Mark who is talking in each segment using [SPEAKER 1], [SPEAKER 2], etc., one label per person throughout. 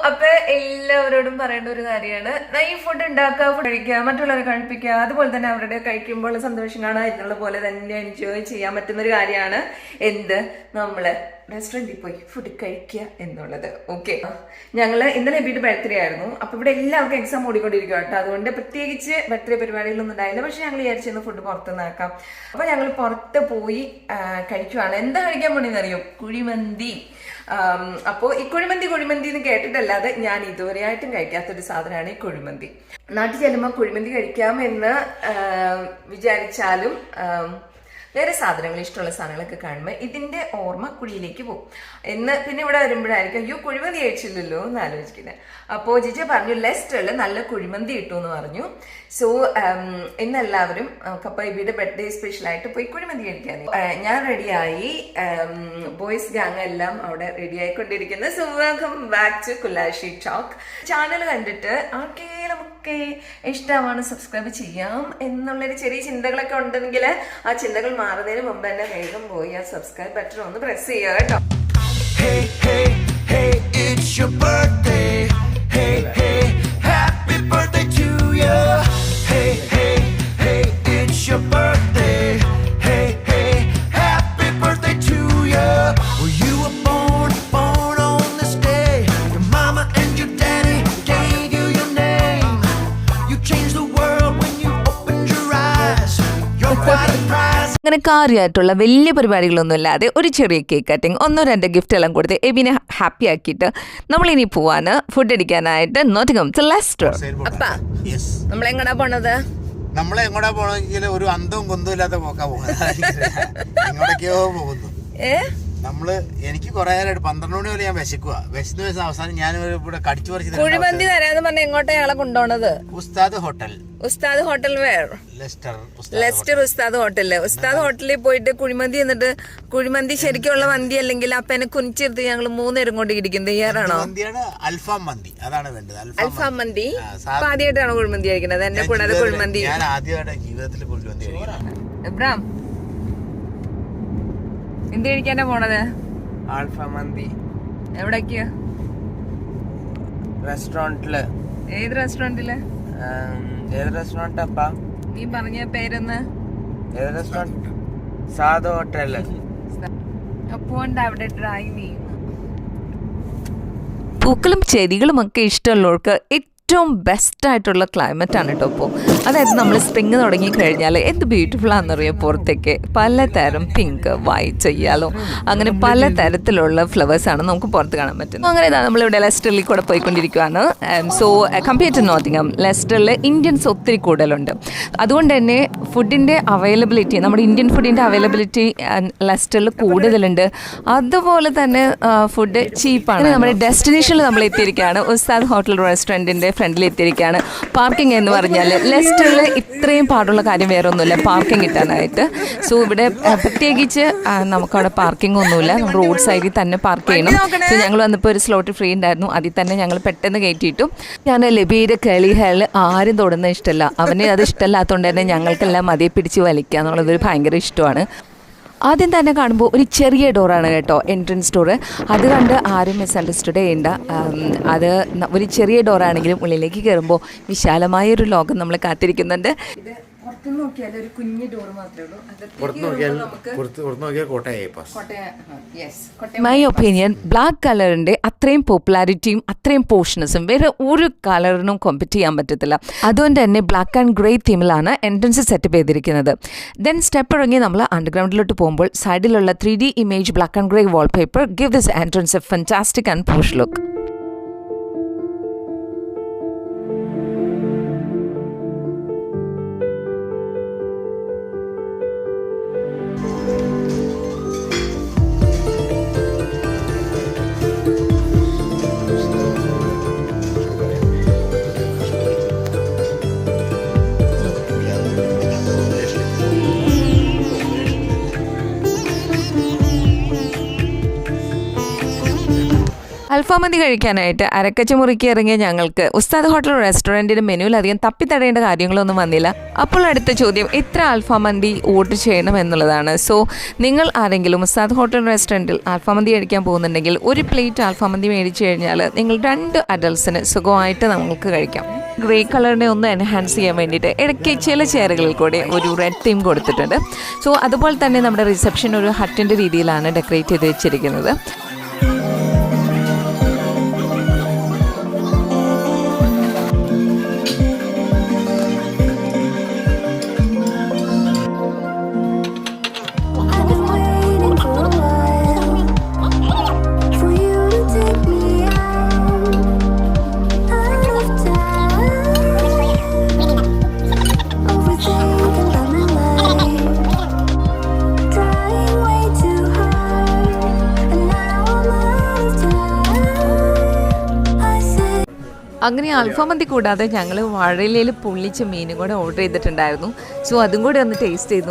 [SPEAKER 1] അപ്പൊ എല്ലാവരോടും പറയേണ്ട ഒരു കാര്യമാണ്, ഈ ഫുഡ് ഉണ്ടാക്കുക, ഫുഡ് കഴിക്കുക, മറ്റുള്ളവരെ കഴിപ്പിക്കുക, അതുപോലെ തന്നെ അവരുടെ കഴിക്കുമ്പോൾ സന്തോഷം കാണുക എന്നുള്ള പോലെ തന്നെ എൻജോയ് ചെയ്യാൻ പറ്റുന്ന ഒരു കാര്യമാണ് എന്ത്, നമ്മള് റെസ്റ്റോറൻറ്റിൽ പോയി ഫുഡ് കഴിക്കുക എന്നുള്ളത്. ഓക്കെ, ഞങ്ങള് ഇന്നലെ എബിയുടെ ബർത്ത്ഡേ ആയിരുന്നു. അപ്പൊ ഇവിടെ എല്ലാവർക്കും എക്സാം ഓടിക്കൊണ്ടിരിക്കുക കേട്ടോ. അതുകൊണ്ട് പ്രത്യേകിച്ച് ബർത്ത്ഡേ പരിപാടികളൊന്നും ഉണ്ടായില്ല. പക്ഷെ ഞങ്ങൾ വിചാരിച്ചിരുന്നു ഫുഡ് പുറത്തുനിന്ന് ആക്കാം. അപ്പൊ ഞങ്ങൾ പുറത്ത് പോയി കഴിക്കുവാണ്. എന്താ കഴിക്കാൻ പോണെന്ന് അറിയോ? കുഴിമന്തി. അപ്പോൾ ഈ കുഴിമന്തി എന്ന് കേട്ടിട്ടല്ലാതെ ഞാൻ ഇതുവരെയായിട്ടും കഴിക്കാത്തൊരു സാധനമാണ് ഈ കുഴിമന്തി. നാട്ടിൽ ചെല്ലുമ്പോൾ കുഴിമന്തി കഴിക്കാമെന്ന് വിചാരിച്ചാലും വേറെ സാധനങ്ങൾ, ഇഷ്ടമുള്ള സാധനങ്ങളൊക്കെ കാണുമ്പോൾ ഇതിന്റെ ഓർമ്മ കുഴിയിലേക്ക് പോകും എന്ന്. പിന്നെ ഇവിടെ വരുമ്പോഴായിരിക്കും അയ്യോ കുഴിമന്തി കഴിച്ചില്ലല്ലോ എന്ന് ആലോചിക്കുന്നത്. അപ്പോൾ ജിജ പറഞ്ഞു ലെസ്റ്ററിൽ നല്ല കുഴിമന്തി കിട്ടും എന്ന് പറഞ്ഞു. സോ ഇന്നെല്ലാവരും കപ്പ ഇബിയുടെ ബർത്ത്ഡേ സ്പെഷ്യലായിട്ട് പോയി കുഴിമന്തി കഴിക്കാൻ ഞാൻ റെഡിയായി. ബോയ്സ് ഗാങ് എല്ലാം അവിടെ റെഡി ആയിക്കൊണ്ടിരിക്കുന്നത്. So welcome back to Kulashi talk. Channel കണ്ടിട്ട് ആർക്കെങ്കിലും ഒക്കെ ഇഷ്ടമാണ് സബ്സ്ക്രൈബ് ചെയ്യാം എന്നുള്ളൊരു ചെറിയ ചിന്തകളൊക്കെ ഉണ്ടെങ്കിൽ ആ ചിന്തകൾ മാറുന്നതിന് മുമ്പ് തന്നെ വേഗം പോയി ആ സബ്സ്ക്രൈബ് ബട്ടൺ ഒന്ന് പ്രസ് ചെയ്യുക കേട്ടോ.
[SPEAKER 2] Hey, hey, hey, it's your birthday. Hey, hey, happy birthday to you. Hey, hey, hey, it's your birthday. Hey, hey, happy birthday to you. Well, you were born on this day. Your mama and your daddy gave you your name. You changed the world when you opened your eyes. You're quite a prize.
[SPEAKER 3] അങ്ങനെ കാര്യമായിട്ടുള്ള വലിയ പരിപാടികളൊന്നും ഇല്ലാതെ ഒരു ചെറിയ cake cutting, 1-2 gift എല്ലാം കൊടുത്ത് എബിനെ happy ആക്കിയിട്ട് നമ്മളിനി പോവാന് ഫുഡ് അടിക്കാനായിട്ട് നോട്ടിംഗ്ഹാം ടു ലെസ്റ്റർ.
[SPEAKER 1] അപ്പാ നമ്മളെങ്ങടാ പോണത്?
[SPEAKER 4] നമ്മളെങ്ങോട്ടാ പോണെങ്കിൽ ഒരു അന്തവും കുന്തവും ഇല്ലാത്ത പോക്കാ പോകുന്നത്. എങ്ങോട്ടൊക്കെയോ പോകുന്നു. എനിക്ക് കുറെ നേരമായിട്ട് 12 മണി വരെ ഞാൻ വിശക്കുക. വിശന്ന് അവസാനം ഞാൻ ഇവിടെ കടിച്ചു പറിച്ച്
[SPEAKER 1] കുഴിമന്തി തരാന്ന് പറഞ്ഞ എങ്ങോട്ടാ ഞങ്ങളെ കൊണ്ടുപോണത്?
[SPEAKER 4] ഉസ്താദ് ഹോട്ടൽ.
[SPEAKER 1] ഉസ്താദ് ഹോട്ടൽ വേർ? ലെസ്റ്റർ ഉസ്താദ് ഹോട്ടലില്. ഉസ്താദ് ഹോട്ടലിൽ പോയിട്ട് കുഴിമന്തി എന്നിട്ട് കുഴിമന്തി ശരിക്കുള്ള മന്തി അല്ലെങ്കിൽ അപ്പനെ കുനിച്ചെടുത്ത് ഞങ്ങൾ 3 നേരം കൊണ്ട് ഇരിക്കും. തയ്യാറാണോ?
[SPEAKER 4] അൽഫാം മന്തി, അതാണ് വേണ്ടത്.
[SPEAKER 1] അൽഫാം മന്തി. അപ്പൊ ആദ്യമായിട്ടാണോ കുഴിമന്തി കഴിക്കുന്നത്? എന്നെ കൂടാതെ കുഴിമന്തി
[SPEAKER 4] ഞാൻ ആദ്യമായിട്ട് ജീവിതത്തിൽ കുഴിമന്തി കഴിക്കുന്നത്.
[SPEAKER 1] എബ്രാം എന്ത് കഴിക്കാനാ പോണത്?
[SPEAKER 5] അൽഫാം മന്തി.
[SPEAKER 1] എവിടേക്ക്?
[SPEAKER 5] റെസ്റ്റോറന്റില്.
[SPEAKER 1] ഏത് റെസ്റ്റോറന്റില്?
[SPEAKER 5] ഏത് റെസ്റ്റോറന്റ് അപ്പാ
[SPEAKER 1] നീ പറഞ്ഞ പേരൊന്ന്?
[SPEAKER 5] ഏത് റെസ്റ്റോറന്റ്? Saad hotel.
[SPEAKER 1] അപ്പോണ്ട് അവിടെ ഡ്രൈവ് ചെയ്യും.
[SPEAKER 3] പൂക്കളും ചെടികളും ഒക്കെ ഇഷ്ടമുള്ളവർക്ക് ഏറ്റവും ബെസ്റ്റായിട്ടുള്ള ക്ലൈമറ്റാണ് കേട്ടോ ഇപ്പോൾ. അതായത് നമ്മൾ സ്പ്രിങ് തുടങ്ങി കഴിഞ്ഞാൽ എന്ത് ബ്യൂട്ടിഫുൾ ആണെന്നറിയാം. പുറത്തേക്ക് പലതരം പിങ്ക്, വൈറ്റ്, യെല്ലോ അങ്ങനെ പലതരത്തിലുള്ള ഫ്ലവേഴ്സാണ് നമുക്ക് പുറത്ത് കാണാൻ പറ്റുന്നത്. അങ്ങനെ നമ്മളിവിടെ ലെസ്റ്ററിൽ കൂടെ പോയിക്കൊണ്ടിരിക്കുകയാണ്. സോ കമ്പയർ ടു നോട്ടിംഗ്ഹാം, ലെസ്റ്ററിൽ ഇന്ത്യൻസ് ഒത്തിരി കൂടുതലുണ്ട്. അതുകൊണ്ട് തന്നെ ഫുഡിൻ്റെ അവൈലബിലിറ്റി, നമ്മുടെ ഇന്ത്യൻ ഫുഡിൻ്റെ അവൈലബിലിറ്റി ലെസ്റ്ററിൽ കൂടുതലുണ്ട്. അതുപോലെ തന്നെ ഫുഡ് ചീപ്പാണ്. നമ്മുടെ ഡെസ്റ്റിനേഷനിൽ നമ്മൾ എത്തിയിരിക്കുകയാണ്. ഉസ്താദ് ഹോട്ടൽ റെസ്റ്റോറൻറ്റിൻ്റെ ഫ്രണ്ടിൽ എത്തിയിരിക്കുകയാണ്. പാർക്കിംഗ് എന്ന് പറഞ്ഞാൽ ലെസ്റ്ററിൽ ഇത്രയും പാടുള്ള കാര്യം വേറെ ഒന്നുമില്ല പാർക്കിംഗ് കിട്ടാനായിട്ട്. സോ ഇവിടെ പ്രത്യേകിച്ച് നമുക്കവിടെ പാർക്കിംഗ് ഒന്നുമില്ല. നമ്മൾ റോഡ് സൈഡിൽ തന്നെ പാർക്ക് ചെയ്യണം. സോ ഞങ്ങൾ വന്നപ്പോൾ ഒരു സ്ലോട്ട് ഫ്രീ ഉണ്ടായിരുന്നു. അതിൽ തന്നെ ഞങ്ങൾ പെട്ടെന്ന് കയറ്റിയിട്ടു. ഞാൻ ലബിയുടെ കേളി ഹെയറിൽ ആരും തൊടുന്ന ഇഷ്ടമല്ല. അവന് അത് ഇഷ്ടമല്ലാത്തതുകൊണ്ട് തന്നെ ഞങ്ങൾക്കെല്ലാം മതിയെ പിടിച്ച് വലിക്കുക എന്നുള്ളതൊരു ഭയങ്കര ഇഷ്ടമാണ്. ആദ്യം തന്നെ കാണുമ്പോൾ ഒരു ചെറിയ ഡോറാണ് കേട്ടോ, എൻട്രൻസ് ഡോറ്. അത് കണ്ട് ആരും മിസ്അണ്ടർസ്റ്റുഡ് ചെയ്യേണ്ട. അത് ഒരു ചെറിയ ഡോറാണെങ്കിലും ഉള്ളിലേക്ക് കയറുമ്പോൾ വിശാലമായൊരു ലോകം നമ്മൾ കാത്തിരിക്കുന്നുണ്ട്.
[SPEAKER 1] പുറത്തു നോക്കിയാൽ ഒരു കുഞ്ഞു ഡോർ മാത്രമേ ഉള്ളൂ.
[SPEAKER 3] മൈ ഒപ്പീനിയൻ ബ്ലാക്ക് കളറിൻ്റെ അത്രയും പോപ്പുലാരിറ്റിയും അത്രയും പോർഷനസും വേറെ ഒരു കളറിനും കോമ്പറ്റ് ചെയ്യാൻ പറ്റത്തില്ല. അതുകൊണ്ട് തന്നെ ബ്ലാക്ക് ആൻഡ് ഗ്രേ തീമിലാണ് എൻട്രൻസ് സെറ്റപ്പ് ചെയ്തിരിക്കുന്നത്. ദെൻ സ്റ്റെപ്പ് ഇറങ്ങി നമ്മൾ അണ്ടർഗ്രൗണ്ടിലോട്ട് പോകുമ്പോൾ സൈഡിലുള്ള 3D image black and grey wallpaper give this entrance a fantastic and posh look. അൽഫാമന്തി കഴിക്കാനായിട്ട് അരക്കച്ച മുറിക്ക് ഇറങ്ങിയ ഞങ്ങൾക്ക് ഉസ്താദ് ഹോട്ടൽ റെസ്റ്റോറൻറ്റിൻ്റെ മെനുവിൽ അധികം തപ്പിത്തടയേണ്ട കാര്യങ്ങളൊന്നും വന്നില്ല. അപ്പോൾ അടുത്ത ചോദ്യം എത്ര അൽഫാമന്തി ഓർഡർ ചെയ്യണം എന്നുള്ളതാണ്. സോ നിങ്ങൾ ആരെങ്കിലും ഉസ്താദ് ഹോട്ടൽ റെസ്റ്റോറൻറ്റിൽ അൽഫാമന്തി കഴിക്കാൻ പോകുന്നുണ്ടെങ്കിൽ ഒരു പ്ലേറ്റ് അൽഫാമന്തി മേടിച്ചു കഴിഞ്ഞാൽ നിങ്ങൾ 2 അഡൽട്സിന് സുഖമായിട്ട് നമുക്ക് കഴിക്കാം. ഗ്രേ കളറിനെ ഒന്ന് എൻഹാൻസ് ചെയ്യാൻ വേണ്ടിയിട്ട് ഇടയ്ക്ക് ചില ചെയറുകളിൽ കൂടെ ഒരു റെഡ് തീം കൊടുത്തിട്ടുണ്ട്. സോ അതുപോലെ തന്നെ നമ്മുടെ റിസപ്ഷൻ ഒരു ഹട്ടിൻ്റെ രീതിയിലാണ് ഡെക്കറേറ്റ് ചെയ്ത് വെച്ചിരിക്കുന്നത്. അങ്ങനെ അൽഫാമന്തി കൂടാതെ ഞങ്ങൾ വാഴയിലയിൽ പൊള്ളിച്ച മീനും കൂടെ ഓർഡർ ചെയ്തിട്ടുണ്ടായിരുന്നു. സോ അതും കൂടെ ഒന്ന് ടേസ്റ്റ് ചെയ്തു.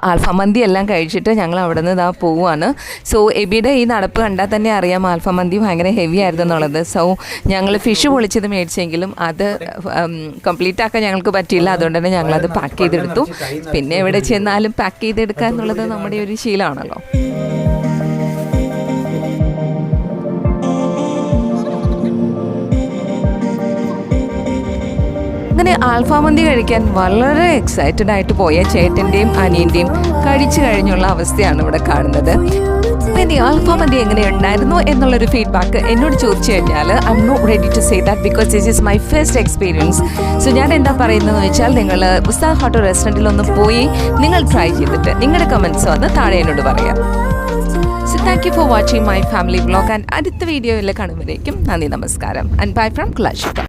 [SPEAKER 3] അൽഫാമന്തി എല്ലാം കഴിച്ചിട്ട് ഞങ്ങൾ അവിടെ നിന്ന് ഇതാ പോവുകയാണ്. സോ എബിയുടെ ഈ നടപ്പ് കണ്ടാൽ തന്നെ അറിയാം അൽഫാമന്തി ഭയങ്കര ഹെവി ആയിരുന്നു എന്നുള്ളത്. സോ ഞങ്ങൾ ഫിഷ് പൊളിച്ചത് മേടിച്ചെങ്കിലും അത് കംപ്ലീറ്റ് ആക്കാൻ ഞങ്ങൾക്ക് പറ്റിയില്ല. അതുകൊണ്ട് തന്നെ ഞങ്ങളത് പാക്ക് ചെയ്തെടുത്തു. പിന്നെ എവിടെ ചെന്നാലും പാക്ക് ചെയ്തെടുക്കുക എന്നുള്ളത് നമ്മുടെ ഒരു ശീലമാണല്ലോ. അങ്ങനെ അൽഫാമന്തി കഴിക്കാൻ വളരെ എക്സൈറ്റഡ് ആയിട്ട് പോയ ചേട്ടൻ്റെയും അനിയൻ്റെയും കഴിച്ചു കഴിഞ്ഞുള്ള അവസ്ഥയാണ് ഇവിടെ കാണുന്നത്. ഇനി അൽഫാമന്തി എങ്ങനെയുണ്ടായിരുന്നു എന്നുള്ളൊരു ഫീഡ്ബാക്ക് എന്നോട് ചോദിച്ചു കഴിഞ്ഞാൽ I'm not ready to say that because this is my first experience. So ഞാൻ എന്താ പറയുന്നതെന്ന് വെച്ചാൽ നിങ്ങൾ ഉസ്താദ് ഹോട്ടൽ റെസ്റ്റോറൻറ്റിലൊന്ന് പോയി നിങ്ങൾ ട്രൈ ചെയ്തിട്ട് നിങ്ങളുടെ കമൻസ് വന്ന് താഴെ എന്നോട് പറയാം. So thank you for watching my family vlog and അടുത്ത വീഡിയോയിൽ കാണുമ്പോഴേക്കും നന്ദി, നമസ്കാരം ആൻഡ് ബൈ ഫ്രം കുലാഷിക.